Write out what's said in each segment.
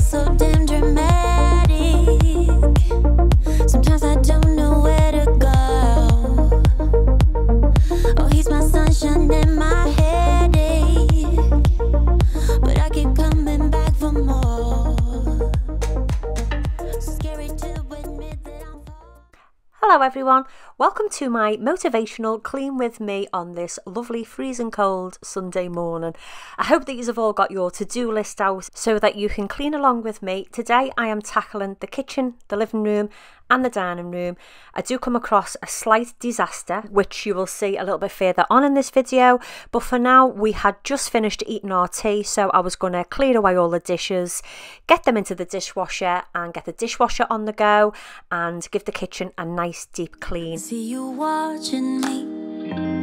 so damn dramatic. Sometimes I don't know where to go. Oh, he's my sunshine and my headache, but I keep coming back for more. Scary to admit that I'm. Hello everyone, welcome to my motivational clean with me on this lovely freezing cold Sunday morning. I hope that you've all got your to-do list out so that you can clean along with me. Today I am tackling the kitchen, the living room and the dining room. I do come across a slight disaster, which you will see a little bit further on in this video, but for now we had just finished eating our tea, so I was going to clear away all the dishes, get them into the dishwasher and get the dishwasher on the go and give the kitchen a nice deep clean. See you watching me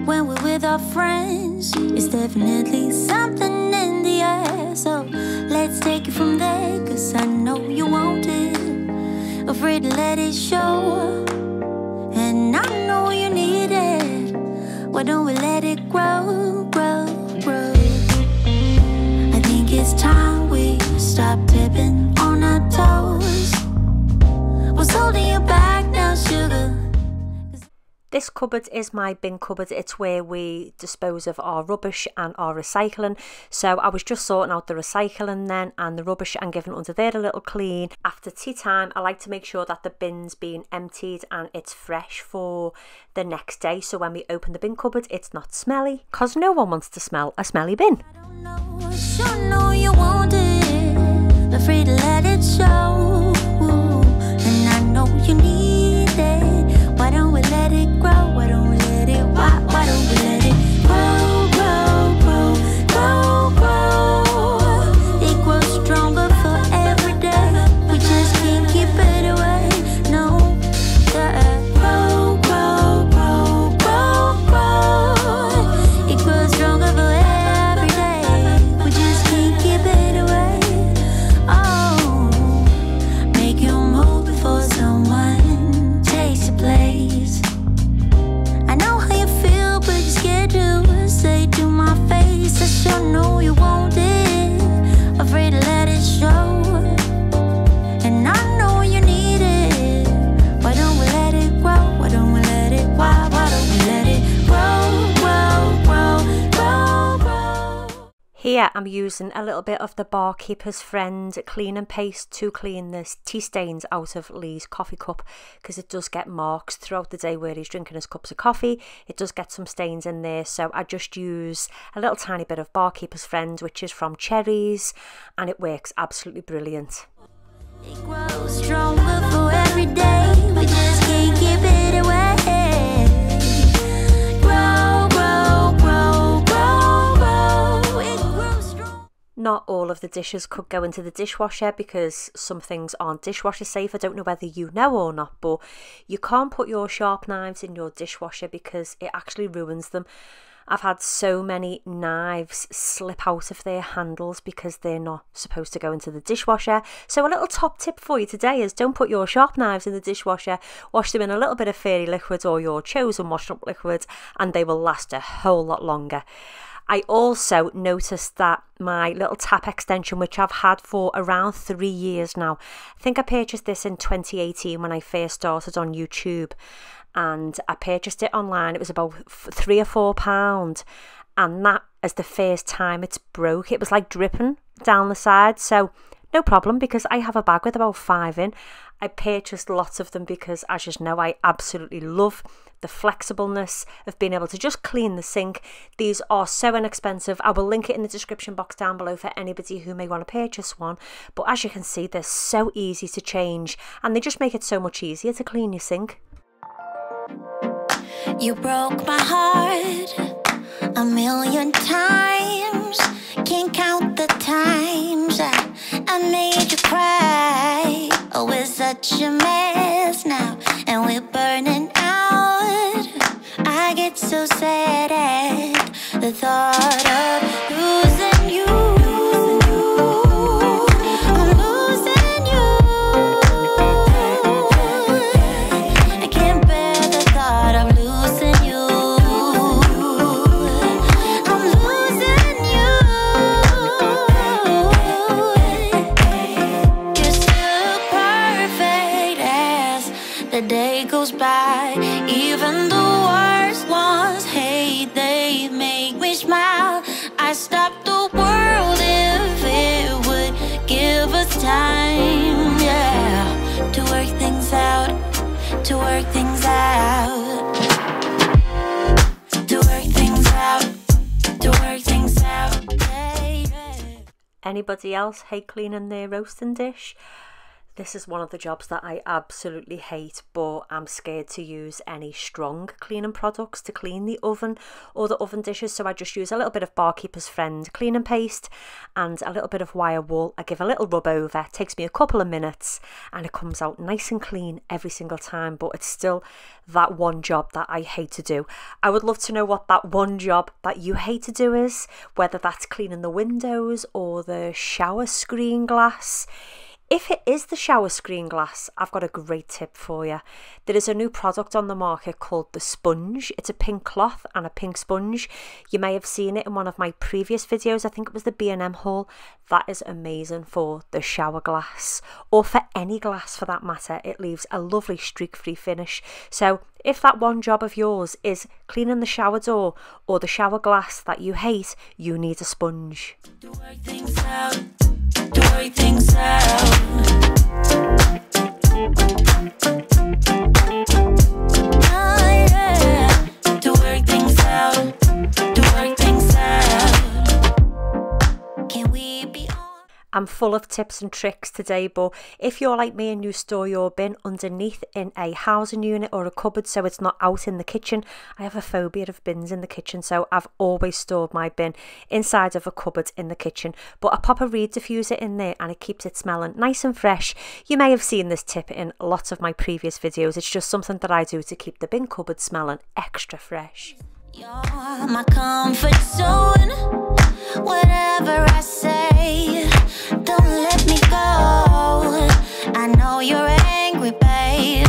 when we're with our friends. It's definitely something in the air, so let's take it from there, cause I know you want it. Afraid to let it show, and I know you need it. Why don't we let it grow, grow, grow? I think it's time we stop tipping on our toes. What's holding you back now, sugar? This cupboard is my bin cupboard. It's where we dispose of our rubbish and our recycling. So I was just sorting out the recycling then and the rubbish and giving under there a little clean. After tea time, I like to make sure that the bin's being emptied and it's fresh for the next day. So when we open the bin cupboard, it's not smelly, because no one wants to smell a smelly bin. I don't know, sure know you want it. Afraid to let it show, and I know you need it. Why don't we let it grow? Why don't we let it? Why don't we let it grow, grow, grow, grow, grow? It grows stronger for every day. We just can't keep it away. No, grow, grow, grow, grow, grow. It grows stronger for every day. We just can't keep it away. Oh, make you move before someone takes your place. I know how you feel, but you're scared to say to my face. I sure know you want it. Afraid to let it show, and I know you need it. Why don't we let it grow? Why don't we let it? Why don't we let it grow, grow, grow, grow, grow? Here I'm using a little bit of the Barkeeper's Friend cleaning paste to clean the tea stains out of Lee's coffee cup, because it does get marks throughout the day where he's drinking his cups of coffee. It does get some stains in there, so I just use a little tiny bit of Barkeeper's Friend, which is from cherries, and it works absolutely brilliant. It grows stronger for every day. We just can't keep it away. Grow, grow, grow, grow, grow. It grows strong. Not all of the dishes could go into the dishwasher because some things aren't dishwasher safe. I don't know whether you know or not, but you can't put your sharp knives in your dishwasher because it actually ruins them. I've had so many knives slip out of their handles because they're not supposed to go into the dishwasher. So a little top tip for you today is don't put your sharp knives in the dishwasher. Wash them in a little bit of fairy liquid or your chosen washing up liquid, and they will last a whole lot longer. I also noticed that my little tap extension, which I've had for around 3 years now, I think I purchased this in 2018 when I first started on YouTube, and I purchased it online. It was about £3 or £4, and that is the first time it's broke. It was like dripping down the side, so no problem, because I have a bag with about 5 in. I purchased lots of them because, as you know, I absolutely love the flexibleness of being able to just clean the sink. These are so inexpensive. I will link it in the description box down below for anybody who may want to purchase one. But as you can see, they're so easy to change, and they just make it so much easier to clean your sink. You broke my heart 1,000,000 times. Can't count the times I made you cry. Oh, we're such a mess now, and we're burning out. I get so sad at the thought of losing you. I'm losing you. I can't bear the thought of losing you. I'm losing you. goes by. Even the worst ones hate, they make me smile. I stop the world if it would give us time, yeah, to work things out, to work things out, to work things out, to work things out, yeah, yeah. Anybody else hate cleaning their roasting dish? This is one of the jobs that I absolutely hate, but I'm scared to use any strong cleaning products to clean the oven or the oven dishes, so I just use a little bit of Barkeeper's Friend cleaning paste and a little bit of wire wool. I give a little rub over, it takes me a couple of minutes and it comes out nice and clean every single time, but it's still that one job that I hate to do. I would love to know what that one job that you hate to do is, whether that's cleaning the windows or the shower screen glass. If it is the shower screen glass, I've got a great tip for you. There is a new product on the market called the sponge. It's a pink cloth and a pink sponge. You may have seen it in one of my previous videos. I think it was the B&M haul. That is amazing for the shower glass, or for any glass for that matter. It leaves a lovely streak-free finish. So if that one job of yours is cleaning the shower door or the shower glass that you hate, you need a sponge. To work things out, to work things out. Oh, yeah. To work things out, to work things out. Can we be on? I'm full of tips and tricks today, but if you're like me and you store your bin underneath in a housing unit or a cupboard so it's not out in the kitchen, I have a phobia of bins in the kitchen, so I've always stored my bin inside of a cupboard in the kitchen. But I pop a reed diffuser in there and it keeps it smelling nice and fresh. You may have seen this tip in lots of my previous videos. It's just something that I do to keep the bin cupboard smelling extra fresh. You're my comfort zone. Whatever I say, don't let me go. I know you're angry, babe,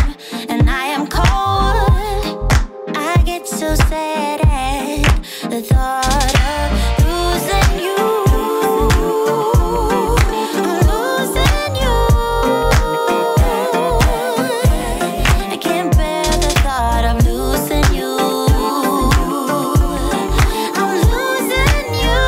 and I am cold. I get so sad at the thought of losing you. I'm losing you. I can't bear the thought of losing you. I'm losing you.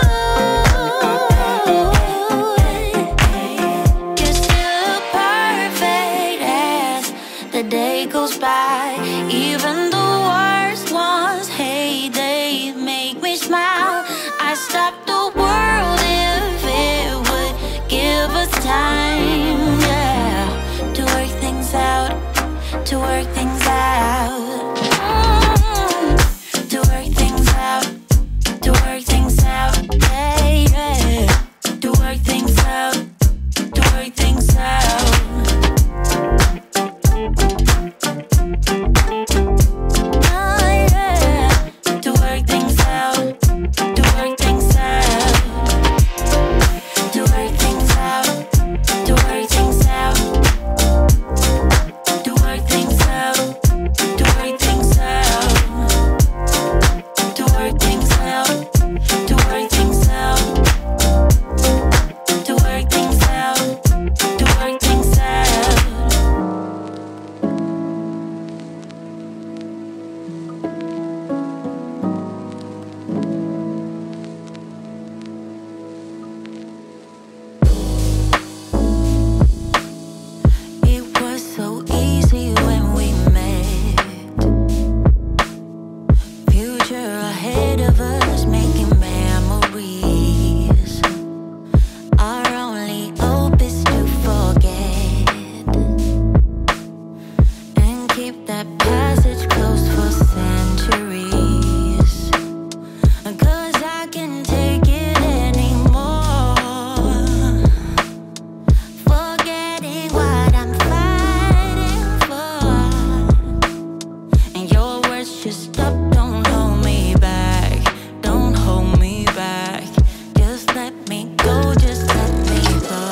Just too perfect as the day goes by. Even the worst ones hate, they make me smile. I stop the world if it would give us time, yeah, to work things out, to work things out. To work things out, to work things out, yeah, yeah. To work things out, to work things out. Oh, yeah. To work things out, to work things out. To work things out, to work things out. To work things out, to work things out. To work things out, to work things out. To work things out, to work things out. It was so easy when we met. Future ahead of us, making memories. Our only hope is to forget and keep that passage closed for centuries. 'Cause I can't take it anymore. Forgetting what I'm fighting for. And your words just stop, don't hold me back. Don't hold me back. Just let me go, just let me go.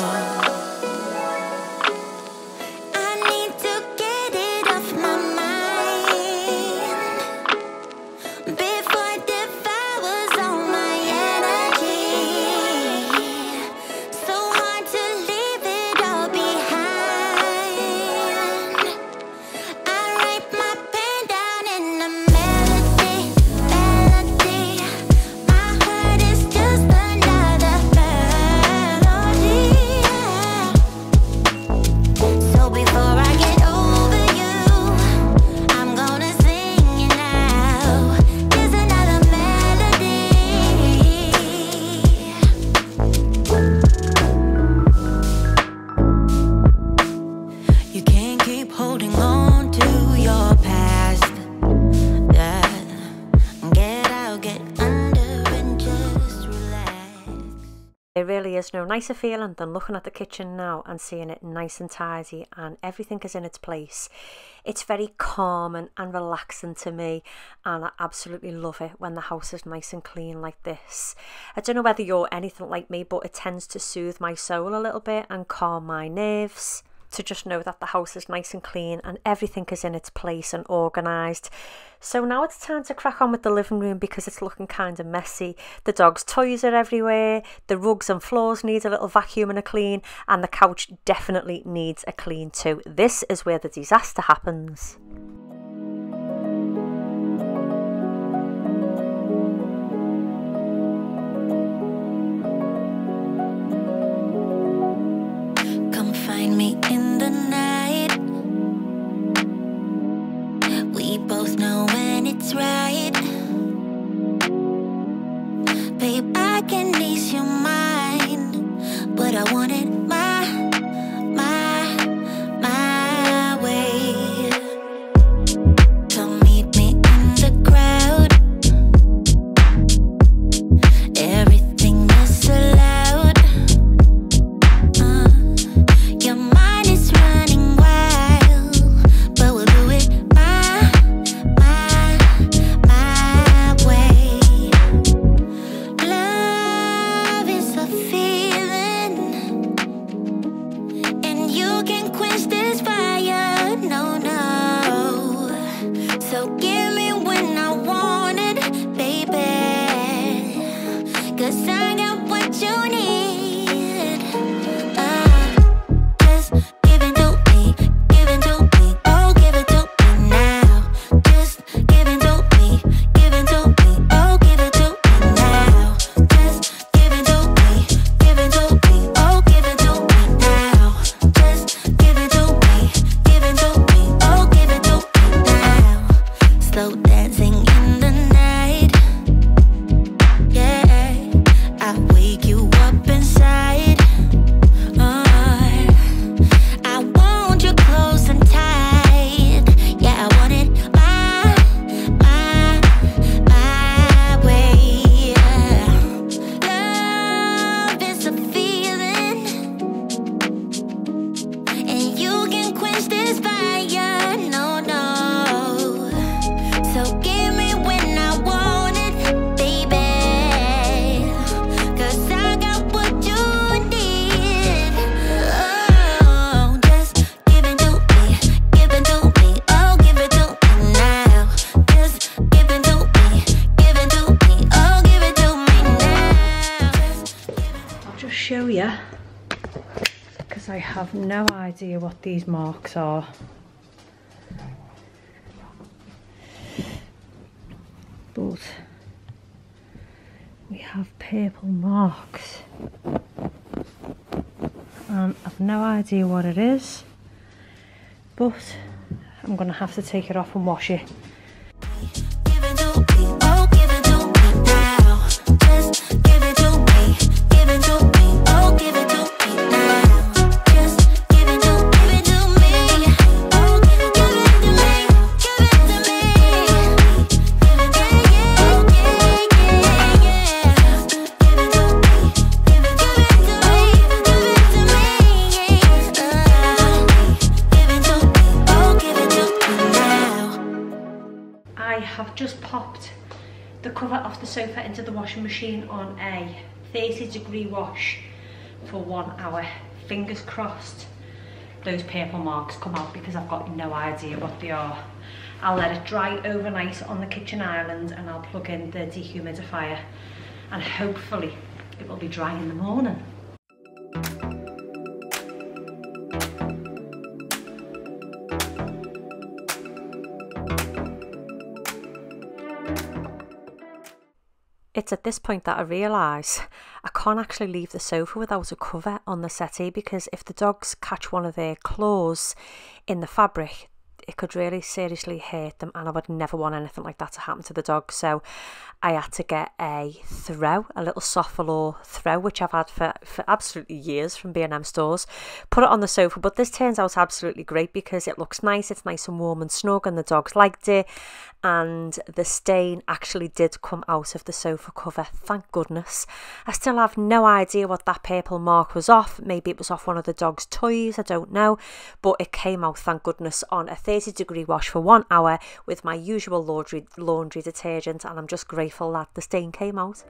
I need to get it off my mind. There really is no nicer feeling than looking at the kitchen now and seeing it nice and tidy and everything is in its place. It's very calming and relaxing to me, and I absolutely love it when the house is nice and clean like this. I don't know whether you're anything like me, but it tends to soothe my soul a little bit and calm my nerves to just know that the house is nice and clean and everything is in its place and organised. So now it's time to crack on with the living room because it's looking kind of messy. The dog's toys are everywhere, the rugs and floors need a little vacuum and a clean, and the couch definitely needs a clean too. This is where the disaster happens. Come find me in the night. We both know when it's right. Babe, I can ease your mind, but I want it my way. Come meet me in the crowd. Everything is allowed. Your mind is running wild, but we'll do it my way. Love is a feeling, and you can quench this fire, no. So give me when I want it, baby, 'cause I got what you need. Just give it to me, oh give it to me now. Just give it to me, oh give it to me now. Just give it to me, oh give it to me now. Just give it to me, oh give it to me now. Slow dancing in the night, yeah. I wake you up inside. I want you close and tight. Yeah, I want it my way. Love is a feeling, and you can quench this fire, no. So give me when I want it, baby, 'cause I got what you need. Oh, just give it to me, oh give it to me now. Just give it to me, oh give it to me now. I'll just show you because I have no idea what these marks are. But we have purple marks and I've no idea what it is, but I'm gonna have to take it off and wash it. Give it to me, oh give it to me now. Just give it to me, oh give it to me now. Just give it to me, oh give it to me, I have just popped the cover off the sofa into the washing machine on a 30-degree wash for 1 hour. Fingers crossed those purple marks come out because I've got no idea what they are. I'll let it dry overnight on the kitchen island and I'll plug in the dehumidifier and hopefully it will be dry in the morning. It's at this point that I realise I can't actually leave the sofa without a cover on the settee, because if the dogs catch one of their claws in the fabric, it could really seriously hurt them, and I would never want anything like that to happen to the dog. So I had to get a throw, a little soft velour throw, which I've had for absolutely years from B&M stores, put it on the sofa. But this turns out absolutely great because it looks nice, it's nice and warm and snug, and the dogs liked it. and the stain actually did come out of the sofa cover, thank goodness. I still have no idea what that purple mark was off. Maybe it was off one of the dog's toys, I don't know, but it came out, thank goodness, on a 30-degree wash for 1 hour with my usual laundry detergent, and I'm just grateful that the stain came out.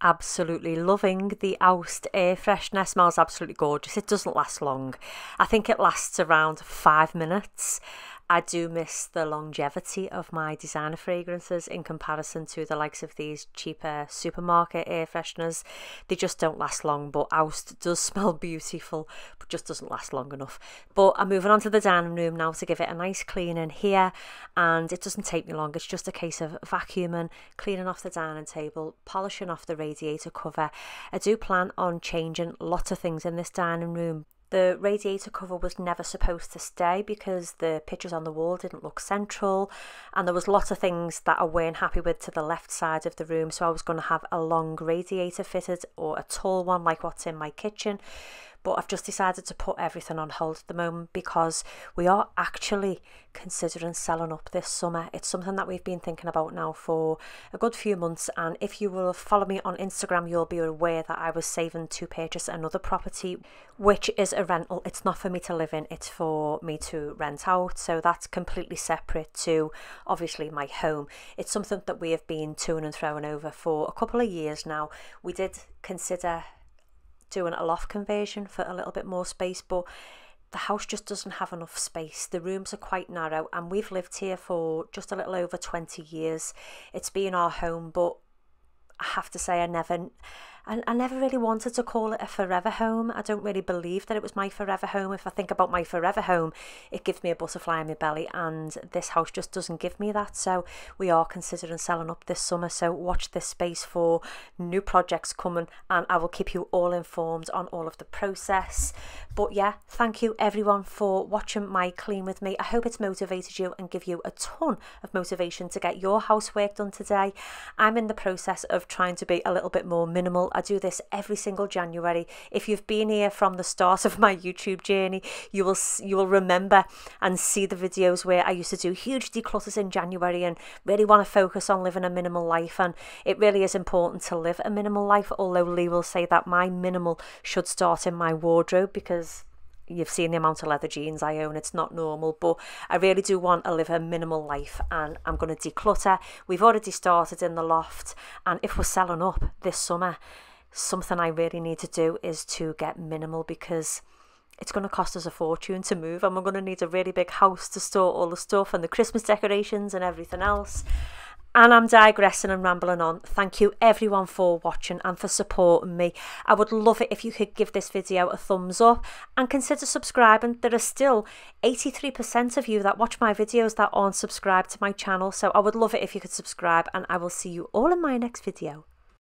Absolutely loving the Oust air freshener. Smells absolutely gorgeous. It doesn't last long. I think it lasts around 5 minutes. I do miss the longevity of my designer fragrances in comparison to the likes of these cheaper supermarket air fresheners. They just don't last long, but Oust does smell beautiful, but just doesn't last long enough. But I'm moving on to the dining room now to give it a nice clean in here, and it doesn't take me long. It's just a case of vacuuming, cleaning off the dining table, polishing off the radiator cover. I do plan on changing lots of things in this dining room. The radiator cover was never supposed to stay because the pictures on the wall didn't look central, and there was lots of things that I weren't happy with to the left side of the room, so I was going to have a long radiator fitted or a tall one like what's in my kitchen. But I've just decided to put everything on hold at the moment because we are actually considering selling up this summer. It's something that we've been thinking about now for a good few months, and if you will follow me on Instagram, you'll be aware that I was saving to purchase another property, which is a rental. It's not for me to live in, it's for me to rent out, so that's completely separate to obviously my home. It's something that we have been toing and throwing over for a couple of years now. We did consider doing a loft conversion for a little bit more space, but the house just doesn't have enough space. The rooms are quite narrow, and we've lived here for just a little over 20 years. It's been our home, but I have to say I never really wanted to call it a forever home. I don't really believe that it was my forever home. If I think about my forever home, it gives me a butterfly in my belly, and this house just doesn't give me that. So we are considering selling up this summer, so watch this space for new projects coming, and I will keep you all informed on all of the process. But yeah, thank you everyone for watching my clean with me. I hope it's motivated you and give you a ton of motivation to get your housework done today. I'm in the process of trying to be a little bit more minimal. I do this every single January. If you've been here from the start of my YouTube journey, you will remember and see the videos where I used to do huge declutters in January and really want to focus on living a minimal life. And it really is important to live a minimal life, although Lee will say that my minimal should start in my wardrobe, because you've seen the amount of leather jeans I own. It's not normal, but I really do want to live a minimal life, and I'm going to declutter. We've already started in the loft, and if we're selling up this summer, something I really need to do is to get minimal, because it's going to cost us a fortune to move, and we're going to need a really big house to store all the stuff and the Christmas decorations and everything else. And I'm digressing and rambling on. Thank you everyone for watching and for supporting me. I would love it if you could give this video a thumbs up and consider subscribing. There are still 83% of you that watch my videos that aren't subscribed to my channel, so I would love it if you could subscribe, and I will see you all in my next video.